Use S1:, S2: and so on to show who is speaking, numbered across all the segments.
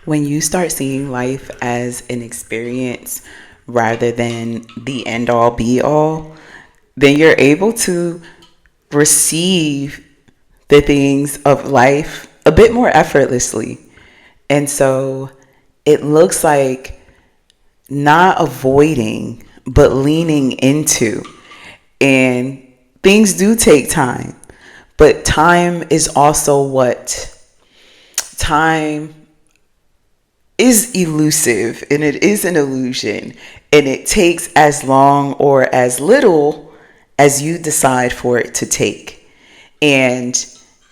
S1: When you start seeing life as an experience rather than the end all be all, then you're able to receive the things of life a bit more effortlessly. And so it looks like not avoiding, but leaning into. And things do take time, but time is also what? Time is elusive and it is an illusion, and it takes as long or as little as you decide for it to take. And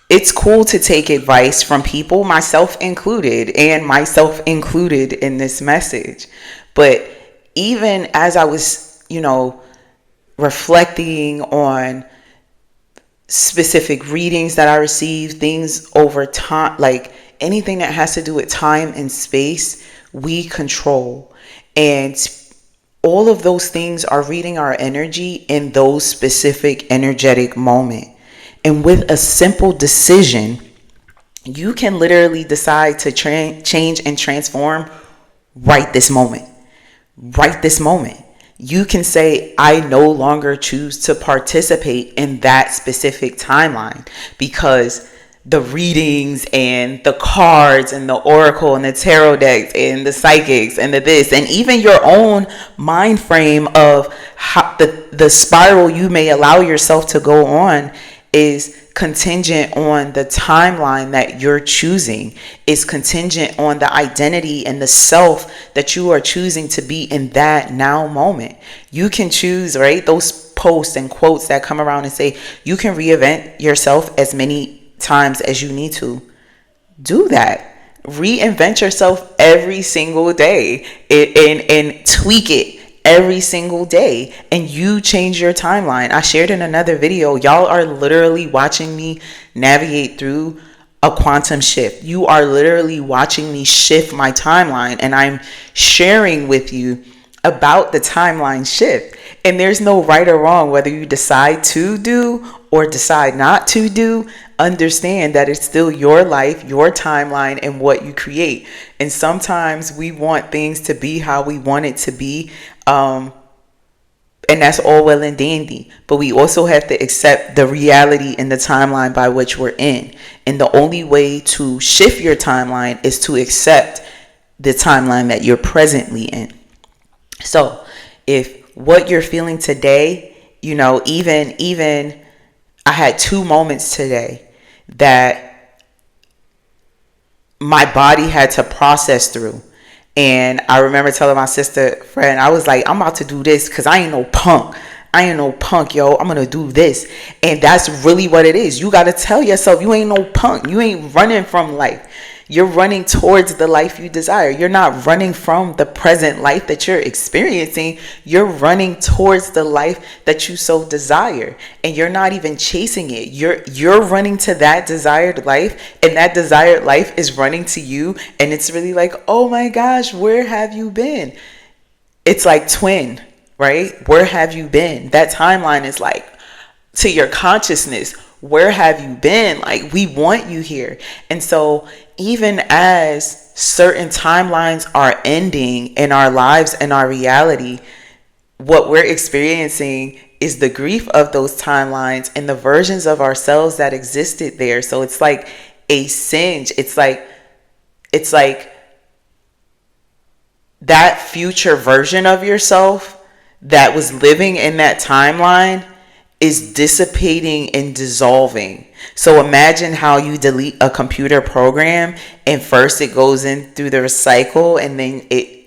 S1: it's cool to take advice from people, myself included in this message. But even as I was, reflecting on specific readings that I received, things over time, like anything that has to do with time and space, we control. And all of those things are reading our energy in those specific energetic moment. And with a simple decision, you can literally decide to change and transform right this moment. Right this moment. You can say, I no longer choose to participate in that specific timeline because the readings and the cards and the oracle and the tarot decks and the psychics and the this and even your own mind frame of how the spiral you may allow yourself to go on is contingent on the timeline that you're choosing, is contingent on the identity and the self that you are choosing to be in that now moment. You can choose, right? Those posts and quotes that come around and say you can reinvent yourself as many times as you need to. Do that. Reinvent yourself every single day and tweak it every single day, and you change your timeline. I shared in another video, y'all are literally watching me navigate through a quantum shift. You are literally watching me shift my timeline, and I'm sharing with you about the timeline shift. And there's no right or wrong whether you decide to do or decide not to do. Understand that it's still your life, your timeline, and what you create. And sometimes we want things to be how we want it to be. And that's all well and dandy. But we also have to accept the reality and the timeline by which we're in. And the only way to shift your timeline is to accept the timeline that you're presently in. So if what you're feeling today, even I had 2 moments today that my body had to process through. And I remember telling my sister friend, I was like, I'm about to do this because I ain't no punk. Yo. I'm going to do this. And that's really what it is. You got to tell yourself you ain't no punk. You ain't running from life. You're running towards the life you desire. You're not running from the present life that you're experiencing. You're running towards the life that you so desire. And you're not even chasing it. You're running to that desired life, and that desired life is running to you. And it's really like, oh my gosh, where have you been? It's like twin, right? Where have you been? That timeline is like to your consciousness. Where have you been? Like, we want you here. And so even as certain timelines are ending in our lives and our reality, what we're experiencing is the grief of those timelines and the versions of ourselves that existed there. So it's like a singe. It's like that future version of yourself that was living in that timeline is dissipating and dissolving. So imagine how you delete a computer program, and first it goes in through the recycle, and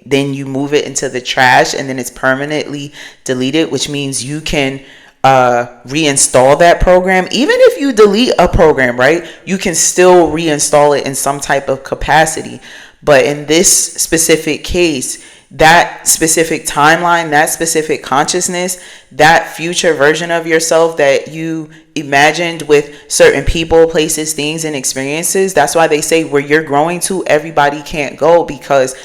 S1: then you move it into the trash, and then it's permanently deleted, which means you can reinstall that program. Even if you delete a program, right, you can still reinstall it in some type of capacity. But in this specific case, that specific timeline, that specific consciousness, that future version of yourself that you imagined with certain people, places, things, and experiences. That's why they say where you're growing to, everybody can't go, because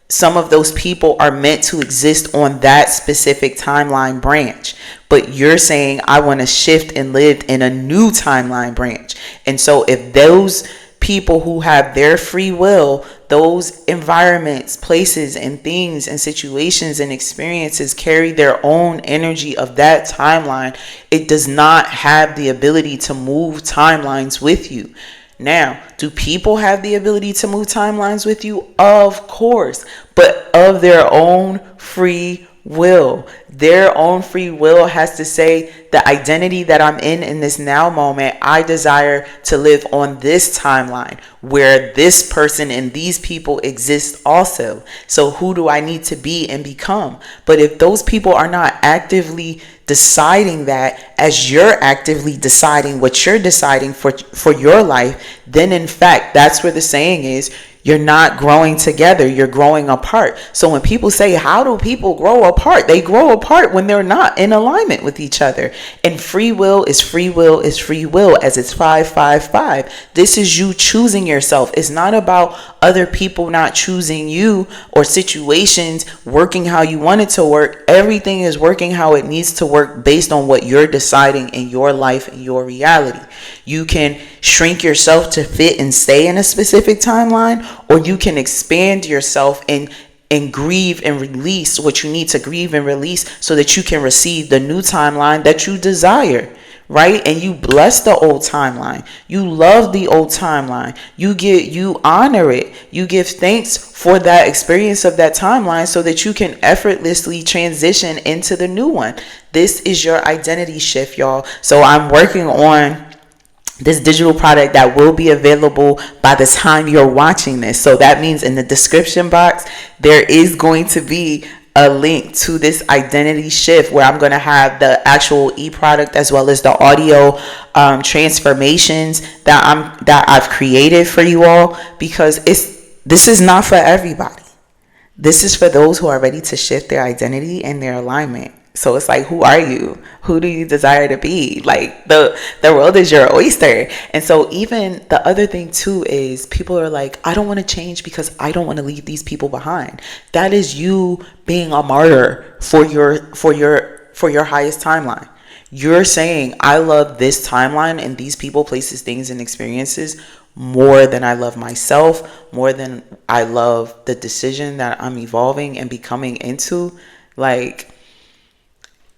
S1: some of those people are meant to exist on that specific timeline branch. But you're saying, I want to shift and live in a new timeline branch. And so if those people who have their free will, those environments, places, and things and situations and experiences carry their own energy of that timeline. It does not have the ability to move timelines with you. Now, do people have the ability to move timelines with you? Of course, but of their own free will. Their own free will has to say, the identity that I'm in this now moment, I desire to live on this timeline where this person and these people exist also. So who do I need to be and become? But if those people are not actively deciding that, as you're actively deciding what you're deciding for your life, then in fact, that's where the saying is, you're not growing together, you're growing apart. So when people say, how do people grow apart? They grow apart when they're not in alignment with each other. And free will is free will is free will, as it's 555. This is you choosing yourself. It's not about other people not choosing you or situations working how you want it to work. Everything is working how it needs to work based on what you're deciding in your life and your reality. You can shrink yourself to fit and stay in a specific timeline, or you can expand yourself and grieve and release what you need to grieve and release so that you can receive the new timeline that you desire, right? And you bless the old timeline. You love the old timeline. You honor it. You give thanks for that experience of that timeline so that you can effortlessly transition into the new one. This is your identity shift, y'all. So I'm working on this digital product that will be available by the time you're watching this. So that means in the description box, there is going to be a link to this identity shift where I'm going to have the actual e-product as well as the audio transformations that I've created for you all, because this is not for everybody. This is for those who are ready to shift their identity and their alignment. So it's like, who are you? Who do you desire to be? Like, the world is your oyster. And so even the other thing too is, people are like, I don't want to change because I don't want to leave these people behind. That is you being a martyr for your highest timeline. You're saying, I love this timeline and these people, places, things, and experiences more than I love myself, more than I love the decision that I'm evolving and becoming into. Like,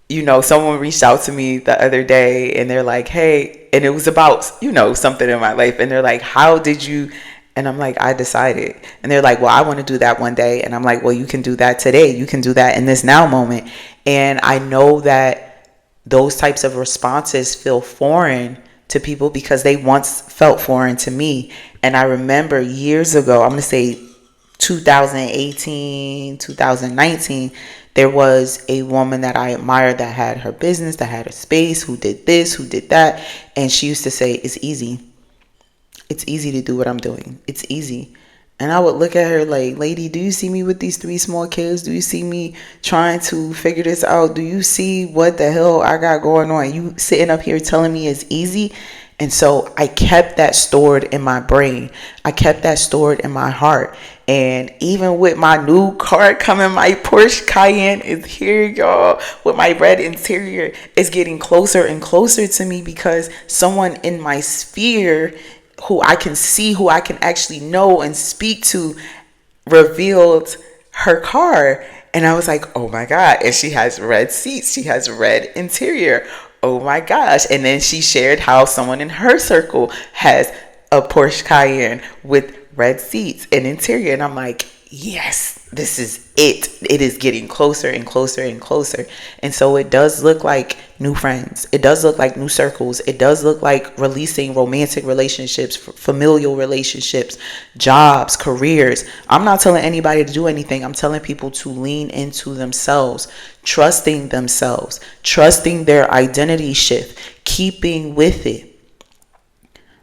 S1: you know, someone reached out to me the other day and they're like, hey, and it was about, you know, something in my life. And they're like, how did you? And I'm like, I decided. And they're like, well, I want to do that one day. And I'm like, well, you can do that today. You can do that in this now moment. And I know that those types of responses feel foreign to people because they once felt foreign to me. And I remember years ago, I'm going to say 2018, 2019, there was a woman that I admired that had her business, that had a space, who did this, who did that. And she used to say, it's easy. It's easy to do what I'm doing. It's easy. And I would look at her like, lady, do you see me with these 3 small kids? Do you see me trying to figure this out? Do you see what the hell I got going on? You sitting up here telling me it's easy? And so I kept that stored in my brain. I kept that stored in my heart. And even with my new car coming, my Porsche Cayenne is here, y'all, with my red interior. It's getting closer and closer to me because someone in my sphere who I can see, who I can actually know and speak to, revealed her car. And I was like, oh my God. And she has red seats. She has red interior. Oh my gosh. And then she shared how someone in her circle has a Porsche Cayenne with red seats and interior. And I'm like, yes, this is it. It is getting closer and closer and closer. And so it does look like new friends. It does look like new circles. It does look like releasing romantic relationships, familial relationships, jobs, careers. I'm not telling anybody to do anything. I'm telling people to lean into themselves, trusting themselves, trusting their identity shift, keeping with it,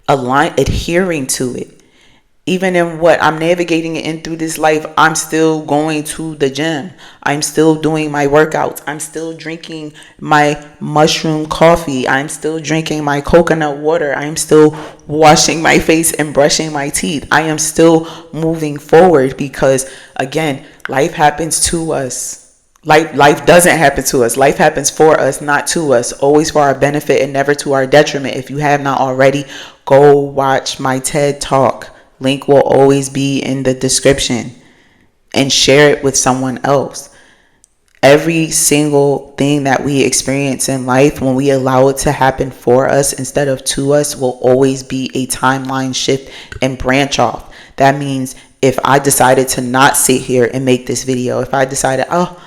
S1: adhering to it. Even in what I'm navigating in through this life, I'm still going to the gym. I'm still doing my workouts. I'm still drinking my mushroom coffee. I'm still drinking my coconut water. I'm still washing my face and brushing my teeth. I am still moving forward because, again, life happens to us. Life doesn't happen to us. Life happens for us, not to us. Always for our benefit and never to our detriment. If you have not already, Go watch my TED Talk. Link will always be in the description. And share it with someone else. Every single thing that we experience in life, when we allow it to happen for us instead of to us, will always be a timeline shift and branch off. That means if I decided to not sit here and make this video, if I decided, oh,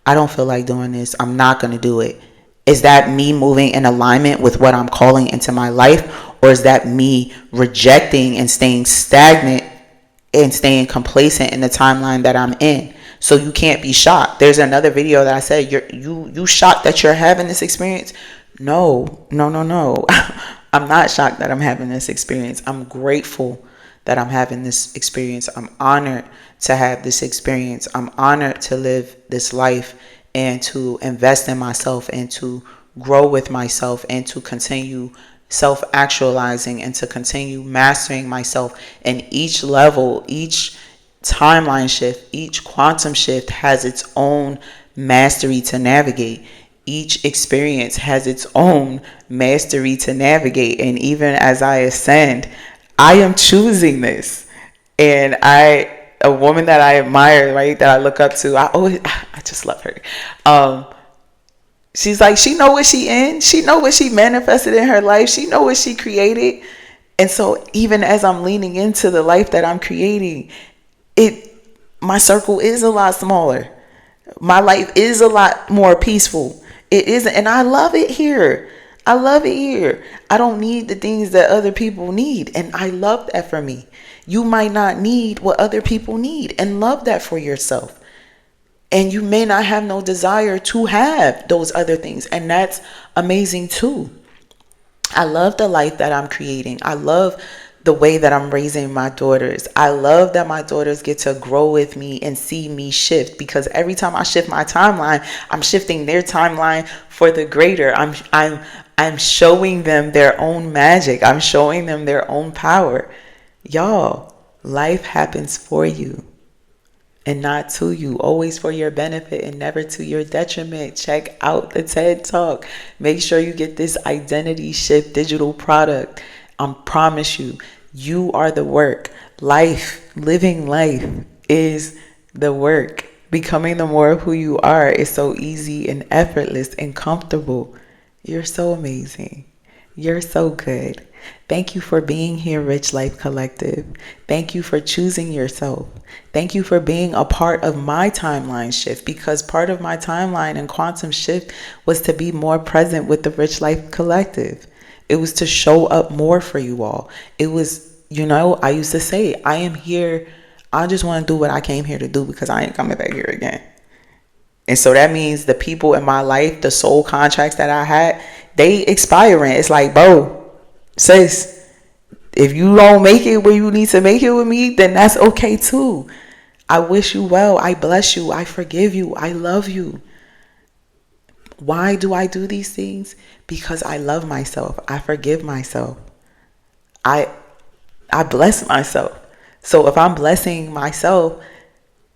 S1: I don't feel like doing this, I'm not going to do it. Is that me moving in alignment with what I'm calling into my life? Or is that me rejecting and staying stagnant and staying complacent in the timeline that I'm in? So you can't be shocked. There's another video that I said, you shocked that you're having this experience? No. I'm not shocked that I'm having this experience. I'm grateful that I'm having this experience. I'm honored to have this experience. I'm honored to live this life and to invest in myself and to grow with myself and to continue self-actualizing and to continue mastering myself. And each level, each timeline shift, each quantum shift has its own mastery to navigate. Each experience has its own mastery to navigate. And even as I ascend, I am choosing this. And a woman that I admire, right, that I look up to, I just love her. She's like, she know what she in. She know what she manifested in her life. She know what she created. And so even as I'm leaning into the life that I'm creating, my circle is a lot smaller. My life is a lot more peaceful. It isn't, and I love it here. I love it here. I don't need the things that other people need, and I love that for me. You might not need what other people need, and love that for yourself. And you may not have no desire to have those other things, and that's amazing too. I love the life that I'm creating. I love the way that I'm raising my daughters. I love that my daughters get to grow with me and see me shift, because every time I shift my timeline, I'm shifting their timeline for the greater. I'm showing them their own magic. I'm showing them their own power. Y'all, life happens for you and not to you, always for your benefit and never to your detriment. Check out the TED Talk. Make sure you get this identity shift digital product. I promise you, you are the work. Living life is the work. Becoming the more of who you are is so easy and effortless and comfortable. You're so amazing. You're so good. Thank you for being here, Rich Life Collective. Thank you for choosing yourself. Thank you for being a part of my timeline shift, because part of my timeline and quantum shift was to be more present with the Rich Life Collective. It was to show up more for you all. It was, I used to say, I am here. I just want to do what I came here to do, because I ain't coming back here again. And so that means the people in my life, the soul contracts that I had, they expiring. It's like, bro, sis, if you don't make it where you need to make it with me, then that's okay too. I wish you well. I bless you. I forgive you. I love you. Why do I do these things? Because I love myself. I forgive myself. I bless myself. So if I'm blessing myself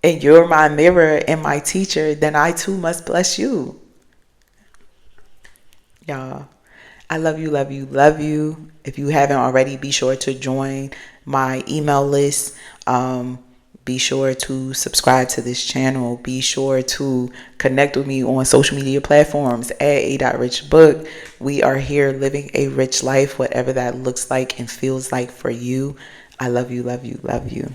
S1: and you're my mirror and my teacher, then I too must bless you. Y'all, I love you, love you, love you. If you haven't already, be sure to join my email list. Be sure to subscribe to this channel. Be sure to connect with me on social media platforms at a.richbook. We are here living a rich life, whatever that looks like and feels like for you. I love you, love you, love you.